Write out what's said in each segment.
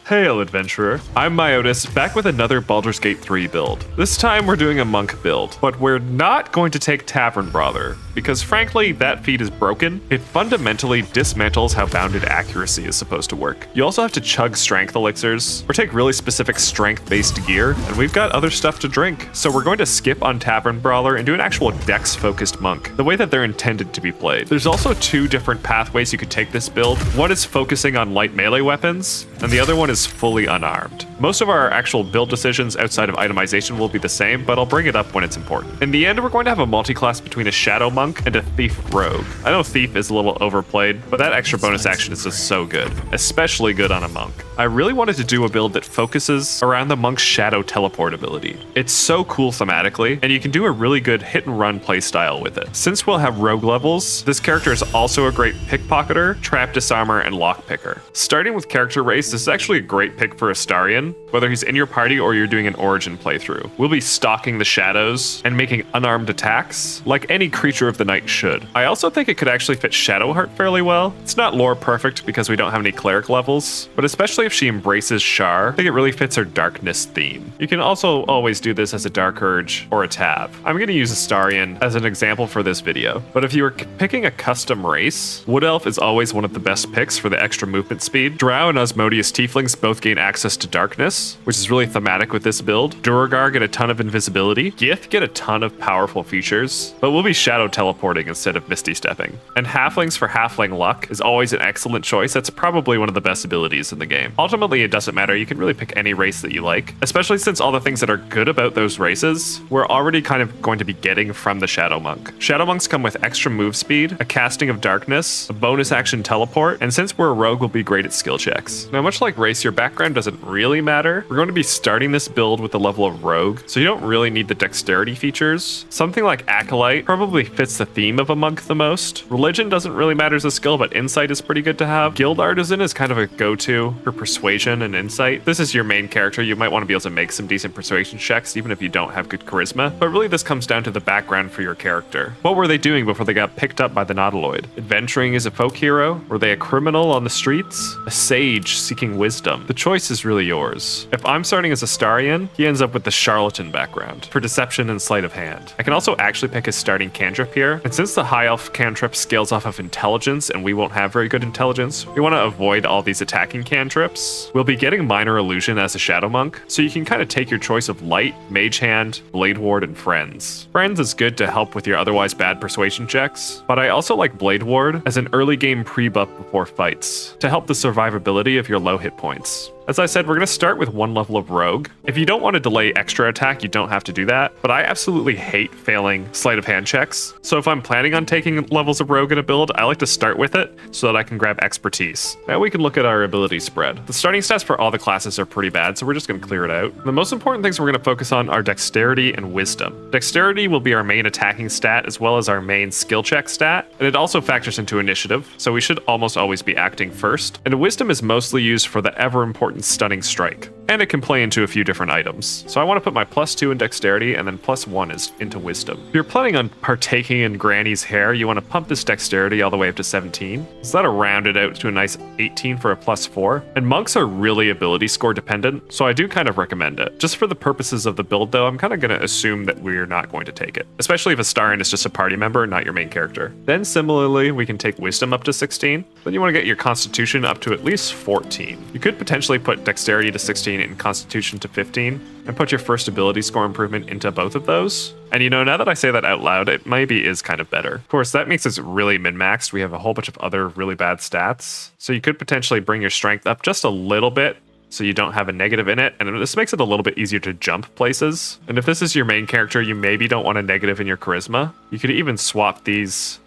Hail, adventurer. I'm Myotis, back with another Baldur's Gate 3 build. This time we're doing a monk build, but we're not going to take Tavern Brawler, because frankly, that feat is broken. It fundamentally dismantles how bounded accuracy is supposed to work. You also have to chug strength elixirs, or take really specific strength-based gear, and we've got other stuff to drink. So we're going to skip on Tavern Brawler and do an actual dex-focused monk, the way that they're intended to be played. There's also two different pathways you could take this build. One is focusing on light melee weapons, and the other one is fully unarmed. Most of our actual build decisions outside of itemization will be the same, but I'll bring it up when it's important. In the end, we're going to have a multi-class between a Shadow Monk and a Thief Rogue. I know Thief is a little overplayed, but that extra bonus action is just so good, especially good on a Monk. I really wanted to do a build that focuses around the Monk's Shadow Teleport ability. It's so cool thematically, and you can do a really good hit and run playstyle with it. Since we'll have Rogue levels, this character is also a great pickpocketer, trap disarmer, and lockpicker. Starting with character race, this is actually a great pick for Astarion, whether he's in your party or you're doing an origin playthrough. We'll be stalking the shadows and making unarmed attacks, like any creature of the night should. I also think it could actually fit Shadowheart fairly well. It's not lore perfect because we don't have any cleric levels, but especially if she embraces Shar, I think it really fits her darkness theme. You can also always do this as a Dark Urge or a Tav. I'm going to use Astarion as an example for this video, but if you were picking a custom race, Wood Elf is always one of the best picks for the extra movement speed. Drow and Osmodius Tieflings both gain access to darkness, which is really thematic with this build. Duergar get a ton of invisibility. Gith get a ton of powerful features, but we'll be shadow teleporting instead of misty stepping. And Halflings for Halfling luck is always an excellent choice. That's probably one of the best abilities in the game. Ultimately, it doesn't matter. You can really pick any race that you like, especially since all the things that are good about those races, we're already kind of going to be getting from the Shadow Monk. Shadow Monks come with extra move speed, a casting of darkness, a bonus action teleport, and since we're a rogue, we'll be great at skill checks. Now, much like race, your background doesn't really matter. We're going to be starting this build with the level of rogue, so you don't really need the dexterity features. Something like Acolyte probably fits the theme of a monk the most. Religion doesn't really matter as a skill, but insight is pretty good to have. Guild Artisan is kind of a go-to for persuasion and insight. This is your main character. You might want to be able to make some decent persuasion checks, even if you don't have good charisma, but really this comes down to the background for your character. What were they doing before they got picked up by the Nautiloid? Adventuring as a folk hero? Were they a criminal on the streets? A sage seeking wisdom? The choice is really yours. If I'm starting as Astarion, he ends up with the charlatan background for deception and sleight of hand. I can also actually pick his starting cantrip here, and since the high elf cantrip scales off of intelligence and we won't have very good intelligence, we want to avoid all these attacking cantrips. We'll be getting minor illusion as a shadow monk, so you can kind of take your choice of light, mage hand, blade ward, and friends. Friends is good to help with your otherwise bad persuasion checks, but I also like blade ward as an early game pre-buff before fights to help the survivability of your low hit points. As I said, we're going to start with one level of Rogue. If you don't want to delay extra attack, you don't have to do that, but I absolutely hate failing sleight of hand checks. So if I'm planning on taking levels of Rogue in a build, I like to start with it so that I can grab expertise. Now we can look at our ability spread. The starting stats for all the classes are pretty bad, so we're just going to clear it out. The most important things we're going to focus on are dexterity and wisdom. Dexterity will be our main attacking stat as well as our main skill check stat, and it also factors into initiative, so we should almost always be acting first. And wisdom is mostly used for the ever important stunning strike, and it can play into a few different items. So I want to put my +2 in dexterity and then +1 is into wisdom. If you're planning on partaking in Granny's hair, you want to pump this dexterity all the way up to 17. So that'll round it out to a nice 18 for a +4. And monks are really ability score dependent, so I do kind of recommend it. Just for the purposes of the build though, I'm kind of going to assume that we're not going to take it, especially if Astarion is just a party member, not your main character. Then similarly, we can take wisdom up to 16. Then you want to get your constitution up to at least 14. You could potentially put dexterity to 16 and constitution to 15 and put your first ability score improvement into both of those. And you know, now that I say that out loud, it maybe is kind of better. Of course, that makes us really min-maxed. We have a whole bunch of other really bad stats. So you could potentially bring your strength up just a little bit so you don't have a negative in it, and this makes it a little bit easier to jump places. And if this is your main character, you maybe don't want a negative in your charisma. You could even swap these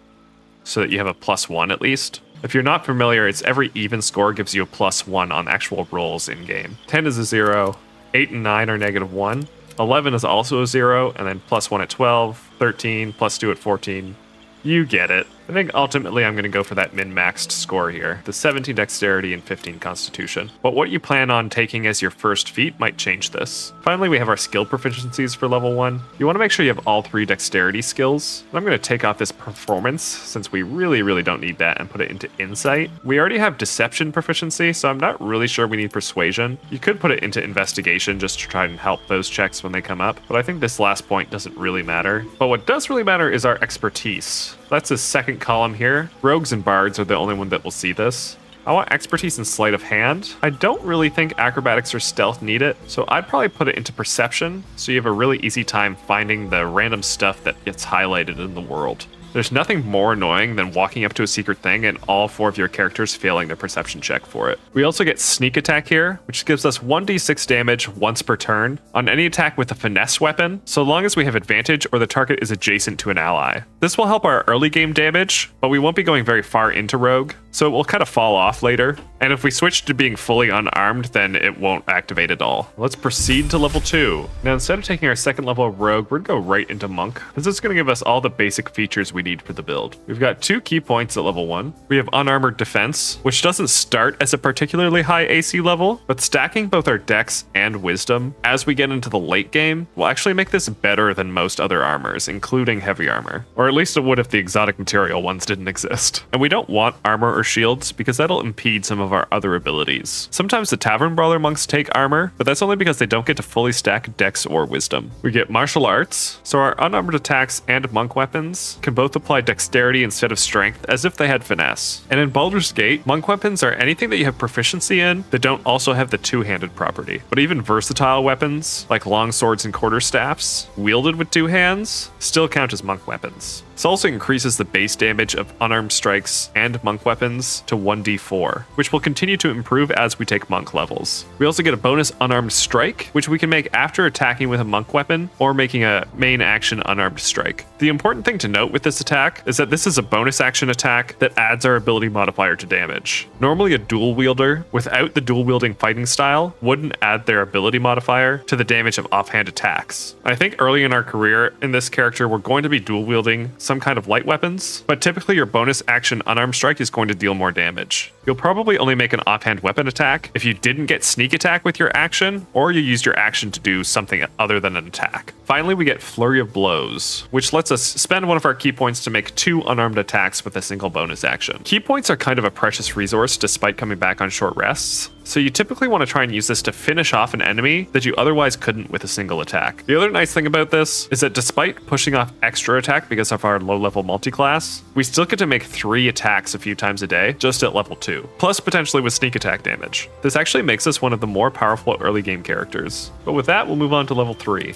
so that you have a +1 at least. If you're not familiar, it's every even score gives you a +1 on actual rolls in-game. 10 is a 0, 8 and 9 are -1, 11 is also a 0, and then +1 at 12, 13, +2 at 14. You get it. I think ultimately I'm going to go for that min-maxed score here, the 17 dexterity and 15 constitution. But what you plan on taking as your first feat might change this. Finally, we have our skill proficiencies for level 1. You want to make sure you have all 3 dexterity skills. I'm going to take off this performance since we really don't need that and put it into insight. We already have deception proficiency, so I'm not really sure we need persuasion. You could put it into investigation just to try and help those checks when they come up, but I think this last point doesn't really matter. But what does really matter is our expertise. That's the second column here. Rogues and bards are the only one that will see this. I want expertise in sleight of hand. I don't really think acrobatics or stealth need it, so I'd probably put it into perception, so you have a really easy time finding the random stuff that gets highlighted in the world. There's nothing more annoying than walking up to a secret thing and all 4 of your characters failing their perception check for it. We also get sneak attack here, which gives us 1d6 damage once per turn on any attack with a finesse weapon, so long as we have advantage or the target is adjacent to an ally. This will help our early game damage, but we won't be going very far into rogue, so it will kind of fall off later. And if we switch to being fully unarmed, then it won't activate at all. Let's proceed to level 2. Now, instead of taking our second level of rogue, we're gonna go right into monk. This is gonna give us all the basic features we need for the build. We've got 2 key points at level 1. We have unarmored defense, which doesn't start as a particularly high AC level, but stacking both our dex and wisdom as we get into the late game will actually make this better than most other armors, including heavy armor. Or at least it would if the exotic material ones didn't exist. And we don't want armor or shields because that'll impede some of our other abilities. Sometimes the tavern brawler monks take armor, but that's only because they don't get to fully stack dex or wisdom. We get martial arts, so our unarmored attacks and monk weapons can both apply dexterity instead of strength as if they had finesse. And in Baldur's Gate, monk weapons are anything that you have proficiency in that don't also have the two-handed property. But even versatile weapons, like long swords and quarterstaffs, wielded with 2 hands, still count as monk weapons. This also increases the base damage of unarmed strikes and monk weapons to 1d4, which will continue to improve as we take monk levels. We also get a bonus unarmed strike, which we can make after attacking with a monk weapon or making a main action unarmed strike. The important thing to note with this attack is that this is a bonus action attack that adds our ability modifier to damage. Normally a dual wielder without the dual wielding fighting style wouldn't add their ability modifier to the damage of offhand attacks. I think early in our career in this character we're going to be dual wielding some kind of light weapons, but typically your bonus action unarmed strike is going to deal more damage. You'll probably only make an offhand weapon attack if you didn't get sneak attack with your action, or you used your action to do something other than an attack. Finally, we get Flurry of Blows, which lets us spend one of our key points to make 2 unarmed attacks with a single bonus action. Key points are kind of a precious resource despite coming back on short rests, so you typically want to try and use this to finish off an enemy that you otherwise couldn't with a single attack. The other nice thing about this is that despite pushing off extra attack because of our low-level multiclass, we still get to make 3 attacks a few times a day just at level 2, plus potentially with sneak attack damage. This actually makes us one of the more powerful early game characters. But with that, we'll move on to level 3.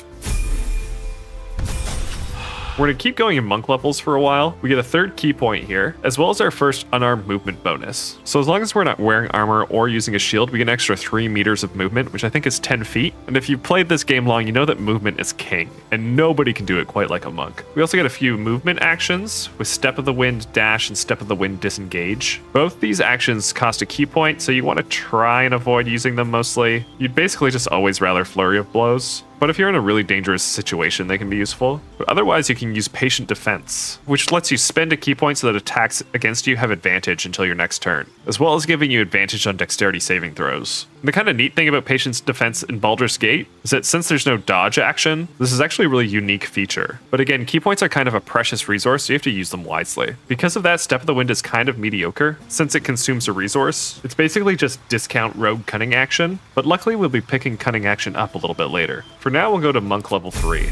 We're going to keep going in monk levels for a while. We get a 3rd key point here, as well as our first unarmed movement bonus. So as long as we're not wearing armor or using a shield, we get an extra 3 meters of movement, which I think is 10 feet. And if you've played this game long, you know that movement is king, and nobody can do it quite like a monk. We also get a few movement actions with Step of the Wind Dash and Step of the Wind Disengage. Both these actions cost a key point, so you want to try and avoid using them mostly. You'd basically just always rather Flurry of Blows. But if you're in a really dangerous situation, they can be useful. But otherwise, you can use Patient Defense, which lets you spend a key point so that attacks against you have advantage until your next turn, as well as giving you advantage on dexterity saving throws. And the kind of neat thing about Patient's Defense in Baldur's Gate is that since there's no dodge action, this is actually a really unique feature. But again, key points are kind of a precious resource, so you have to use them wisely. Because of that, Step of the Wind is kind of mediocre, since it consumes a resource. It's basically just discount rogue cunning action, but luckily we'll be picking cunning action up a little bit later. For now, we'll go to monk level 3.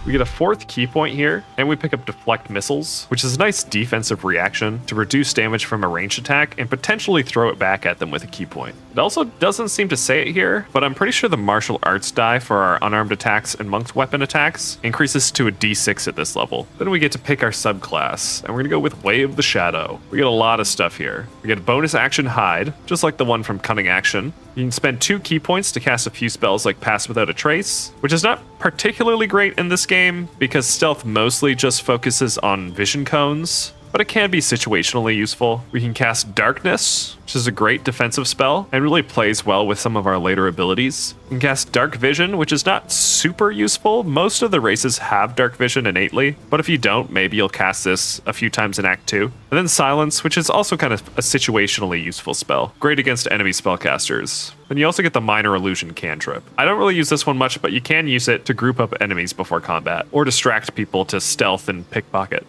We get a 4th key point here, and we pick up Deflect Missiles, which is a nice defensive reaction to reduce damage from a ranged attack and potentially throw it back at them with a key point. It also doesn't seem to say it here, but I'm pretty sure the martial arts die for our unarmed attacks and monk's weapon attacks increases to a d6 at this level. Then we get to pick our subclass, and we're gonna go with Way of the Shadow. We get a lot of stuff here. We get a bonus action Hide, just like the one from Cunning Action. You can spend 2 key points to cast a few spells like Pass Without a Trace, which is not particularly great in this game because stealth mostly just focuses on vision cones. but it can be situationally useful. We can cast Darkness, which is a great defensive spell and really plays well with some of our later abilities. We can cast Dark Vision, which is not super useful. Most of the races have Dark Vision innately, but if you don't, maybe you'll cast this a few times in Act 2. And then Silence, which is also kind of a situationally useful spell. Great against enemy spellcasters. And you also get the Minor Illusion cantrip. I don't really use this one much, but you can use it to group up enemies before combat, or distract people to stealth and pickpocket.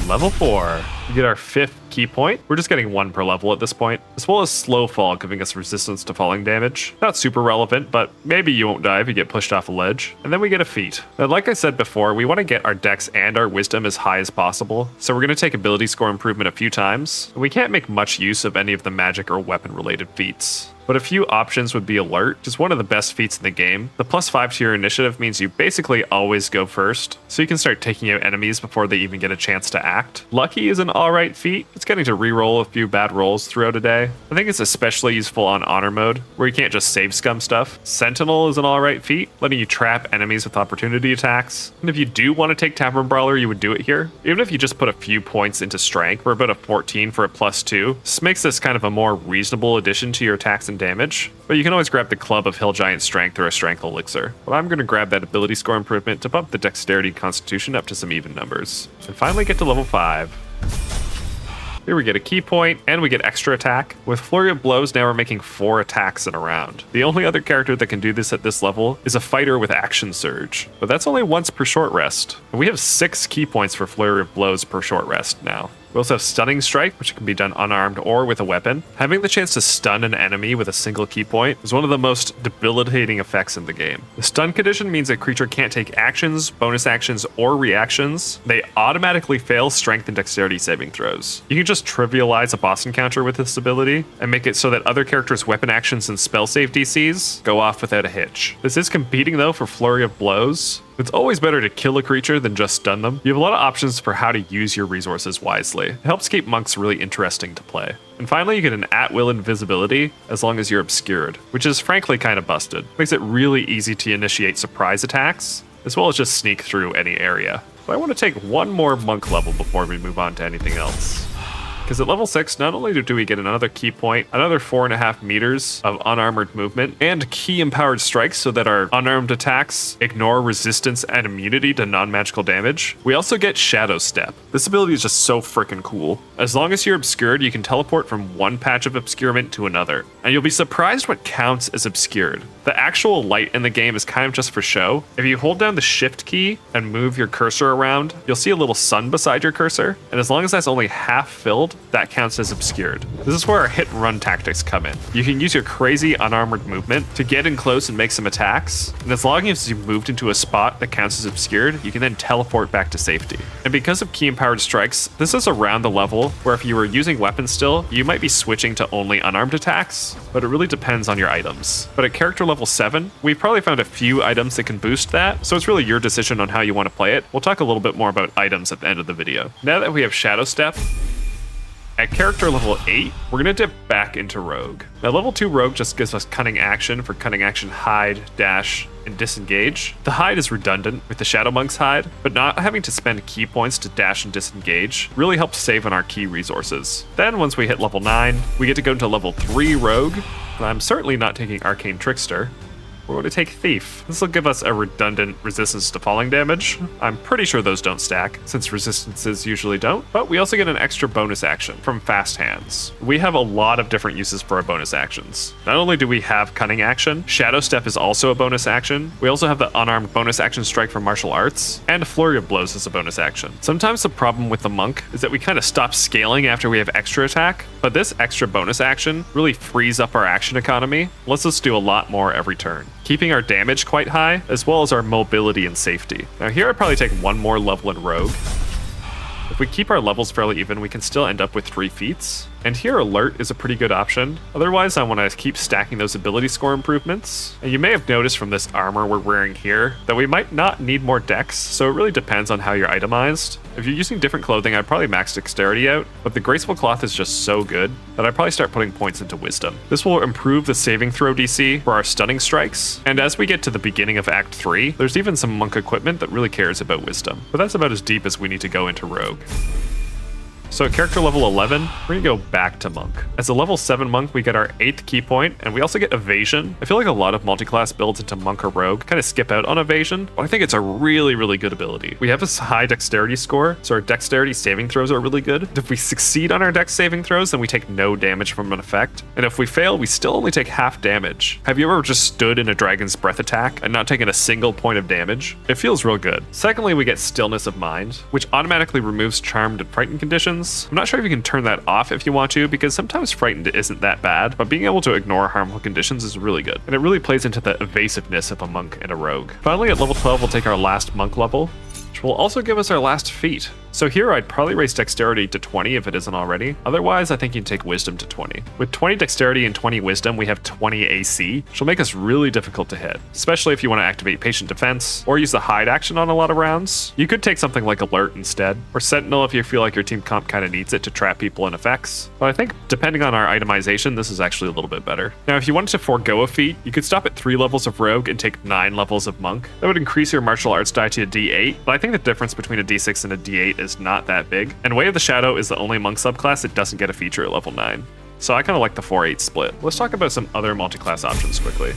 Level 4. We get our 5th key point. We're just getting 1 per level at this point, as well as Slow Fall, giving us resistance to falling damage. Not super relevant, but maybe you won't die if you get pushed off a ledge. And then we get a feat. Now, like I said before, we want to get our dex and our wisdom as high as possible, so we're going to take ability score improvement a few times. We can't make much use of any of the magic or weapon related feats. But a few options would be Alert, which is one of the best feats in the game. The +5 to your initiative means you basically always go first, so you can start taking out enemies before they even get a chance to act. Lucky is an alright feat. It's getting to reroll a few bad rolls throughout a day. I think it's especially useful on Honor mode, where you can't just save scum stuff. Sentinel is an alright feat, letting you trap enemies with opportunity attacks. And if you do want to take Tavern Brawler, you would do it here. Even if you just put a few points into Strength, we're about a 14 for a +2. This makes this kind of a more reasonable addition to your attacks and damage, but you can always grab the Club of Hill Giant Strength or a Strength Elixir. But I'm going to grab that ability score improvement to bump the Dexterity and Constitution up to some even numbers. And finally get to level 5. Here we get a key point, and we get extra attack. With Flurry of Blows, now we're making 4 attacks in a round. The only other character that can do this at this level is a fighter with Action Surge, but that's only once per short rest. And we have 6 key points for Flurry of Blows per short rest now. We also have Stunning Strike, which can be done unarmed or with a weapon. Having the chance to stun an enemy with a single key point is one of the most debilitating effects in the game. The stun condition means a creature can't take actions, bonus actions, or reactions. They automatically fail strength and dexterity saving throws. You can just trivialize a boss encounter with this ability and make it so that other characters' weapon actions and spell save DCs go off without a hitch. This is competing though for Flurry of Blows. It's always better to kill a creature than just stun them. You have a lot of options for how to use your resources wisely. It helps keep monks really interesting to play. And finally, you get an at-will invisibility as long as you're obscured, which is frankly kind of busted. Makes it really easy to initiate surprise attacks, as well as just sneak through any area. But I want to take one more monk level before we move on to anything else. Because at level 6, not only do we get another key point, another 4.5 meters of unarmored movement, and key empowered strikes so that our unarmed attacks ignore resistance and immunity to non-magical damage, we also get SHADOWSTEP. This ability is just so freaking cool. As long as you're obscured, you can teleport from one patch of obscurement to another, and you'll be surprised what counts as obscured. The actual light in the game is kind of just for show. If you hold down the shift key and move your cursor around, you'll see a little sun beside your cursor, and as long as that's only half filled, that counts as obscured. This is where our hit and run tactics come in. You can use your crazy unarmored movement to get in close and make some attacks, and as long as you've moved into a spot that counts as obscured, you can then teleport back to safety. And because of key empowered strikes, this is around the level where if you were using weapons still, you might be switching to only unarmed attacks, but it really depends on your items. But at character level 7, we've probably found a few items that can boost that, so it's really your decision on how you want to play it. We'll talk a little bit more about items at the end of the video. Now that we have SHADOWSTEP, at character level 8, we're going to dip back into Rogue. Now level 2 Rogue just gives us Cunning Action for Cunning Action Hide, Dash, and Disengage. The Hide is redundant with the Shadow Monk's Hide, but not having to spend key points to dash and disengage really helps save on our key resources. Then once we hit level 9, we get to go into level 3 Rogue, and I'm certainly not taking Arcane Trickster. We're going to take Thief. This will give us a redundant resistance to falling damage. I'm pretty sure those don't stack, since resistances usually don't, but we also get an extra bonus action from Fast Hands. We have a lot of different uses for our bonus actions. Not only do we have Cunning Action, SHADOWSTEP is also a bonus action. We also have the unarmed bonus action Strike from Martial Arts, and Flurry of Blows is a bonus action. Sometimes the problem with the Monk is that we kind of stop scaling after we have extra attack, but this extra bonus action really frees up our action economy, lets us do a lot more every turn, keeping our damage quite high, as well as our mobility and safety. Now here I'd probably take one more level in Rogue. If we keep our levels fairly even, we can still end up with 3 feats. And here alert is a pretty good option. Otherwise, I want to keep stacking those ability score improvements. And you may have noticed from this armor we're wearing here that we might not need more dex, so it really depends on how you're itemized. If you're using different clothing, I'd probably max dexterity out, but the graceful cloth is just so good that I'd probably start putting points into wisdom. This will improve the saving throw DC for our stunning strikes, and as we get to the beginning of Act 3, there's even some monk equipment that really cares about wisdom, but that's about as deep as we need to go into rogue. So at character level 11, we're gonna go back to monk. As a level 7 monk, we get our 8th key point, and we also get evasion. I feel like a lot of multi-class builds into monk or rogue kind of skip out on evasion, but I think it's a really, really good ability. We have a high dexterity score, so our dexterity saving throws are really good. If we succeed on our dex saving throws, then we take no damage from an effect. And if we fail, we still only take half damage. Have you ever just stood in a dragon's breath attack and not taken a single point of damage? It feels real good. Secondly, we get stillness of mind, which automatically removes charmed and frightened conditions. I'm not sure if you can turn that off if you want to, because sometimes frightened isn't that bad, but being able to ignore harmful conditions is really good. And it really plays into the evasiveness of a monk and a rogue. Finally, at level 12, we'll take our last monk level, which will also give us our last feat. So here I'd probably raise dexterity to 20 if it isn't already. Otherwise, I think you can take wisdom to 20. With 20 dexterity and 20 wisdom, we have 20 AC, which will make us really difficult to hit, especially if you want to activate patient defense or use the hide action on a lot of rounds. You could take something like alert instead, or sentinel if you feel like your team comp kind of needs it to trap people in effects. But I think depending on our itemization, this is actually a little bit better. Now, if you wanted to forego a feat, you could stop at 3 levels of rogue and take 9 levels of monk. That would increase your martial arts die to a D8, but I think the difference between a D6 and a D8 is not that big. And Way of the Shadow is the only monk subclass that doesn't get a feature at level 9. So I kind of like the 4-8 split. Let's talk about some other multi-class options quickly.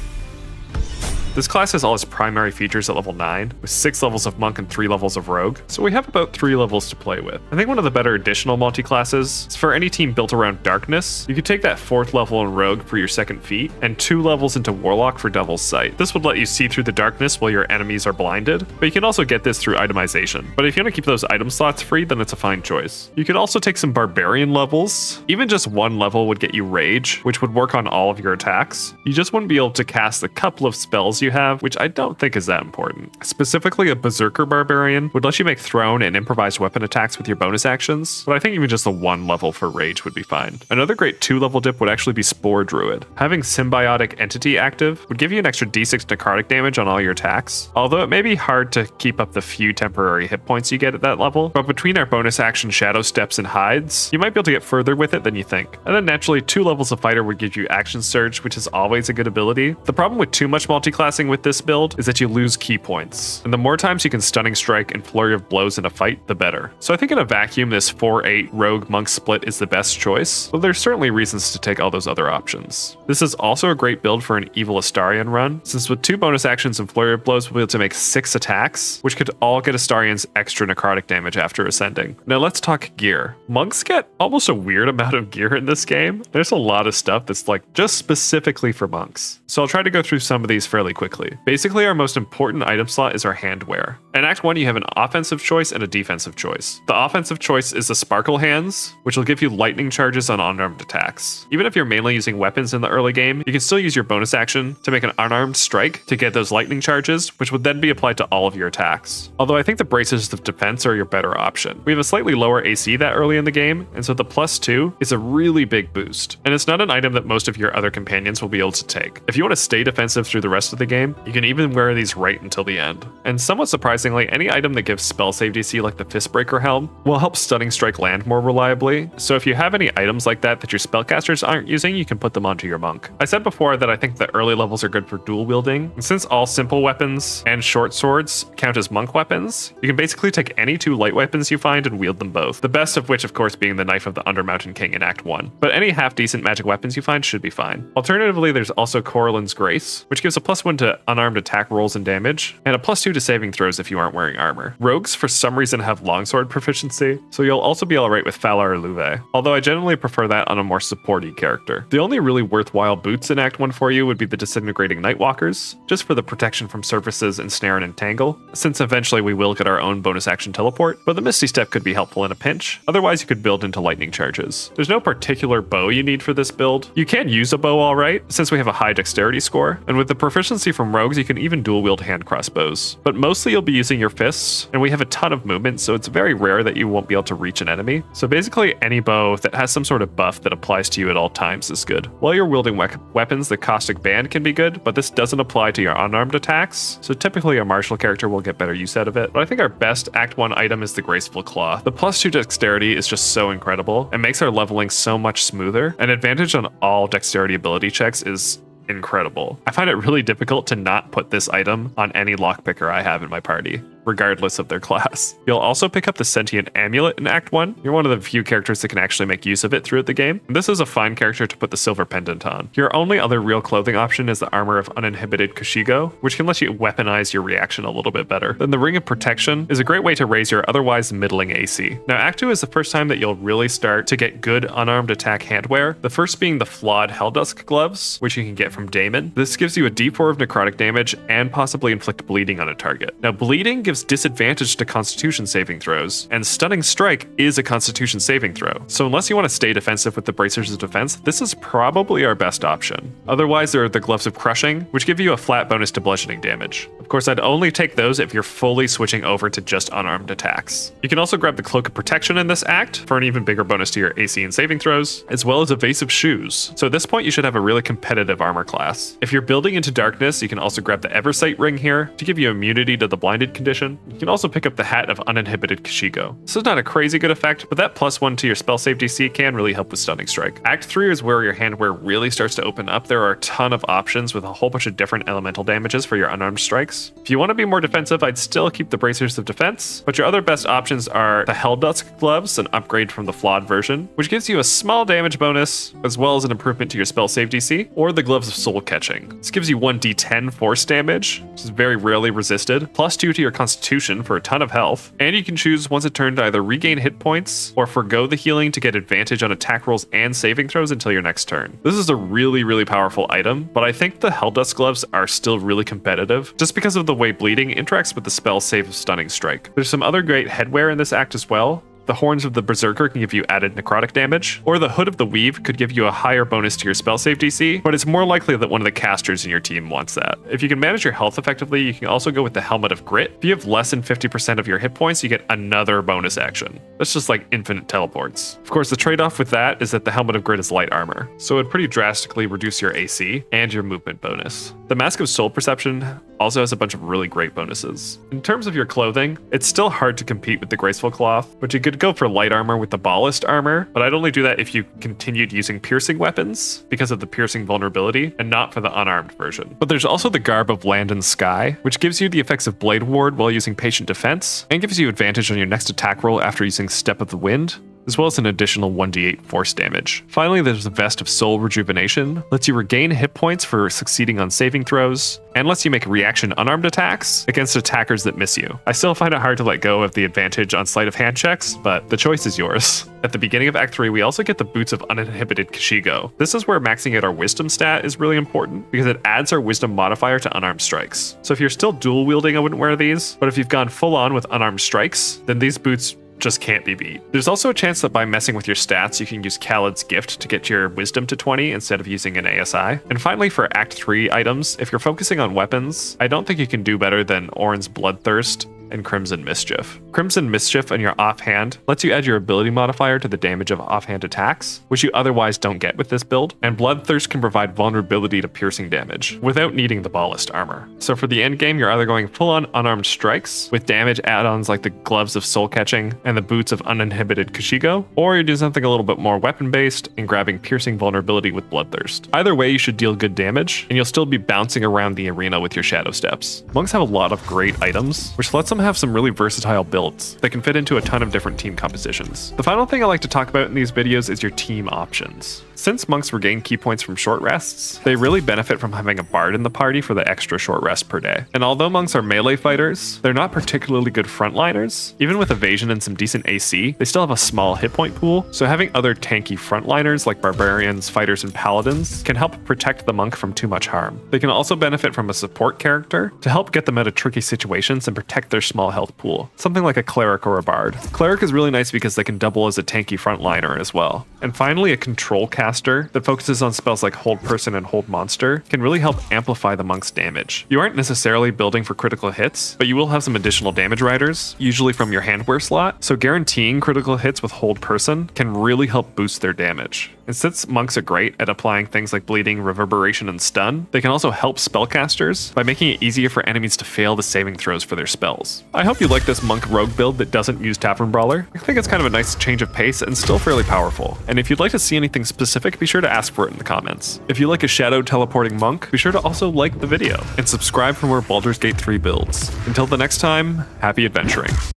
This class has all its primary features at level 9, with 6 levels of monk and 3 levels of rogue, so we have about 3 levels to play with. I think one of the better additional multi-classes is for any team built around darkness. You could take that 4th level in rogue for your 2nd feat, and 2 levels into warlock for devil's sight. This would let you see through the darkness while your enemies are blinded, but you can also get this through itemization. But if you want to keep those item slots free, then it's a fine choice. You could also take some barbarian levels. Even just 1 level would get you rage, which would work on all of your attacks. You just wouldn't be able to cast a couple of spells you have, which I don't think is that important. Specifically, a Berserker Barbarian would let you make thrown and improvised weapon attacks with your bonus actions, but I think even just the 1 level for Rage would be fine. Another great 2-level dip would actually be Spore Druid. Having Symbiotic Entity active would give you an extra d6 necrotic damage on all your attacks, although it may be hard to keep up the few temporary hit points you get at that level, but between our bonus action Shadow Steps and Hides, you might be able to get further with it than you think. And then naturally, 2 levels of Fighter would give you Action Surge, which is always a good ability. The problem with too much multi-classing with this build is that you lose key points, and the more times you can Stunning Strike and Flurry of Blows in a fight, the better. So I think in a vacuum, this 4-8 Rogue Monk split is the best choice, but there's certainly reasons to take all those other options. This is also a great build for an Evil Astarion run, since with 2 bonus actions and Flurry of Blows, we'll be able to make 6 attacks, which could all get Astarion's extra necrotic damage after ascending. Now let's talk gear. Monks get almost a weird amount of gear in this game. There's a lot of stuff that's like just specifically for monks. So I'll try to go through some of these fairly quickly. Basically, our most important item slot is our handwear. In Act 1, you have an offensive choice and a defensive choice. The offensive choice is the Sparkle Hands, which will give you lightning charges on unarmed attacks. Even if you're mainly using weapons in the early game, you can still use your bonus action to make an unarmed strike to get those lightning charges, which would then be applied to all of your attacks. Although I think the Braces of Defense are your better option. We have a slightly lower AC that early in the game, and so the +2 is a really big boost. And it's not an item that most of your other companions will be able to take. If you want to stay defensive through the rest of the game, you can even wear these right until the end. And somewhat surprisingly, any item that gives spell save DC like the Fistbreaker Helm will help Stunning Strike land more reliably, so if you have any items like that your spellcasters aren't using, you can put them onto your monk. I said before that I think the early levels are good for dual wielding, and since all simple weapons and short swords count as monk weapons, you can basically take any 2 light weapons you find and wield them both, the best of which of course being the Knife of the Undermountain King in Act 1, but any half-decent magic weapons you find should be fine. Alternatively, there's also Corallin's Grace, which gives a +1 to unarmed attack rolls and damage, and a +2 to saving throws if you aren't wearing armor. Rogues for some reason have longsword proficiency, so you'll also be alright with Falar or Luve, although I generally prefer that on a more supporty character. The only really worthwhile boots in Act 1 for you would be the Disintegrating Nightwalkers, just for the protection from surfaces and snare and entangle, since eventually we will get our own bonus action teleport, but the Misty Step could be helpful in a pinch. Otherwise, you could build into lightning charges. There's no particular bow you need for this build. You can use a bow alright, since we have a high dexterity score, and with the proficiency proxy from rogues, you can even dual wield hand crossbows. But mostly you'll be using your fists, and we have a ton of movement, so it's very rare that you won't be able to reach an enemy. So basically any bow that has some sort of buff that applies to you at all times is good. While you're wielding weapons, the caustic band can be good, but this doesn't apply to your unarmed attacks, so typically a martial character will get better use out of it. But I think our best Act 1 item is the Graceful Claw. The +2 dexterity is just so incredible. It makes our leveling so much smoother. An advantage on all dexterity ability checks is incredible. I find it really difficult to not put this item on any lockpicker I have in my party, regardless of their class. You'll also pick up the Sentient Amulet in Act 1. You're one of the few characters that can actually make use of it throughout the game. And this is a fine character to put the Silver Pendant on. Your only other real clothing option is the Armor of Uninhibited Kushigo, which can let you weaponize your reaction a little bit better. Then the Ring of Protection is a great way to raise your otherwise middling AC. Now Act 2 is the first time that you'll really start to get good unarmed attack handwear, the first being the Flawed Helldusk Gloves, which you can get from Damon. This gives you a D4 of necrotic damage and possibly inflict bleeding on a target. Now bleeding gives disadvantage to Constitution saving throws, and Stunning Strike is a Constitution saving throw. So unless you want to stay defensive with the Bracers of Defense, this is probably our best option. Otherwise, there are the Gloves of Crushing, which give you a flat bonus to bludgeoning damage. Of course, I'd only take those if you're fully switching over to just unarmed attacks. You can also grab the Cloak of Protection in this act for an even bigger bonus to your AC and saving throws, as well as Evasive Shoes. So at this point, you should have a really competitive armor class. If you're building into darkness, you can also grab the Eversight Ring here to give you immunity to the blinded condition. You can also pick up the Hat of Uninhibited Kushigo. This is not a crazy good effect, but that +1 to your spell save DC can really help with Stunning Strike. Act 3 is where your handwear really starts to open up. There are a ton of options with a whole bunch of different elemental damages for your unarmed strikes. If you want to be more defensive, I'd still keep the Bracers of Defense, but your other best options are the Helldusk Gloves, an upgrade from the Flawed version, which gives you a small damage bonus, as well as an improvement to your spell save DC, or the Gloves of Soul Catching. This gives you 1d10 force damage, which is very rarely resisted, +2 to your Constitution for a ton of health, and you can choose once a turn to either regain hit points or forgo the healing to get advantage on attack rolls and saving throws until your next turn. This is a really powerful item, but I think the Helldusk Gloves are still really competitive just because of the way bleeding interacts with the spell save of Stunning Strike. There's some other great headwear in this act as well. The Horns of the Berserker can give you added necrotic damage, or the Hood of the Weave could give you a higher bonus to your spell save DC, but it's more likely that one of the casters in your team wants that. If you can manage your health effectively, you can also go with the Helmet of Grit. If you have less than 50% of your hit points, you get another bonus action. That's just like infinite teleports. Of course, the trade-off with that is that the Helmet of Grit is light armor, so it would pretty drastically reduce your AC and your movement bonus. The Mask of Soul Perception also has a bunch of really great bonuses. In terms of your clothing, it's still hard to compete with the Graceful Cloth, but you could go for light armor with the Ballast armor, but I'd only do that if you continued using piercing weapons because of the piercing vulnerability, and not for the unarmed version. But there's also the Garb of Land and Sky, which gives you the effects of Blade Ward while using Patient Defense, and gives you advantage on your next attack roll after using Step of the Wind, as well as an additional 1d8 force damage. Finally, there's the Vest of Soul Rejuvenation, lets you regain hit points for succeeding on saving throws, and lets you make reaction unarmed attacks against attackers that miss you. I still find it hard to let go of the advantage on sleight of hand checks, but the choice is yours. At the beginning of Act 3, we also get the Boots of Uninhibited Kushigo. This is where maxing out our Wisdom stat is really important, because it adds our Wisdom modifier to unarmed strikes. So if you're still dual wielding, I wouldn't wear these, but if you've gone full on with unarmed strikes, then these boots just can't be beat. There's also a chance that by messing with your stats, you can use Khaled's Gift to get your Wisdom to 20 instead of using an ASI. And finally, for Act 3 items, if you're focusing on weapons, I don't think you can do better than Orin's Bloodthirst and Crimson Mischief. Crimson Mischief on your offhand lets you add your ability modifier to the damage of offhand attacks, which you otherwise don't get with this build, and Bloodthirst can provide vulnerability to piercing damage without needing the Ballast armor. So for the end game, you're either going full-on unarmed strikes with damage add-ons like the Gloves of Soul Catching and the Boots of Uninhibited Kushigo, or you're doing something a little bit more weapon-based and grabbing piercing vulnerability with Bloodthirst. Either way, you should deal good damage, and you'll still be bouncing around the arena with your Shadow Steps. Monks have a lot of great items, which lets them have some really versatile builds that can fit into a ton of different team compositions. The final thing I like to talk about in these videos is your team options. Since monks regain key points from short rests, they really benefit from having a bard in the party for the extra short rest per day. And although monks are melee fighters, they're not particularly good frontliners. Even with evasion and some decent AC, they still have a small hit point pool, so having other tanky frontliners like barbarians, fighters, and paladins can help protect the monk from too much harm. They can also benefit from a support character to help get them out of tricky situations and protect their small health pool, something like a cleric or a bard. Cleric is really nice because they can double as a tanky frontliner as well. And finally, a control caster spellcaster that focuses on spells like Hold Person and Hold Monster can really help amplify the monk's damage. You aren't necessarily building for critical hits, but you will have some additional damage riders, usually from your handwear slot, so guaranteeing critical hits with Hold Person can really help boost their damage. And since monks are great at applying things like bleeding, reverberation, and stun, they can also help spellcasters by making it easier for enemies to fail the saving throws for their spells. I hope you like this monk rogue build that doesn't use Tavern Brawler. I think it's kind of a nice change of pace and still fairly powerful. And if you'd like to see anything specific, be sure to ask for it in the comments. If you like a shadow teleporting monk, be sure to also like the video and subscribe for more Baldur's Gate 3 builds. Until the next time, happy adventuring.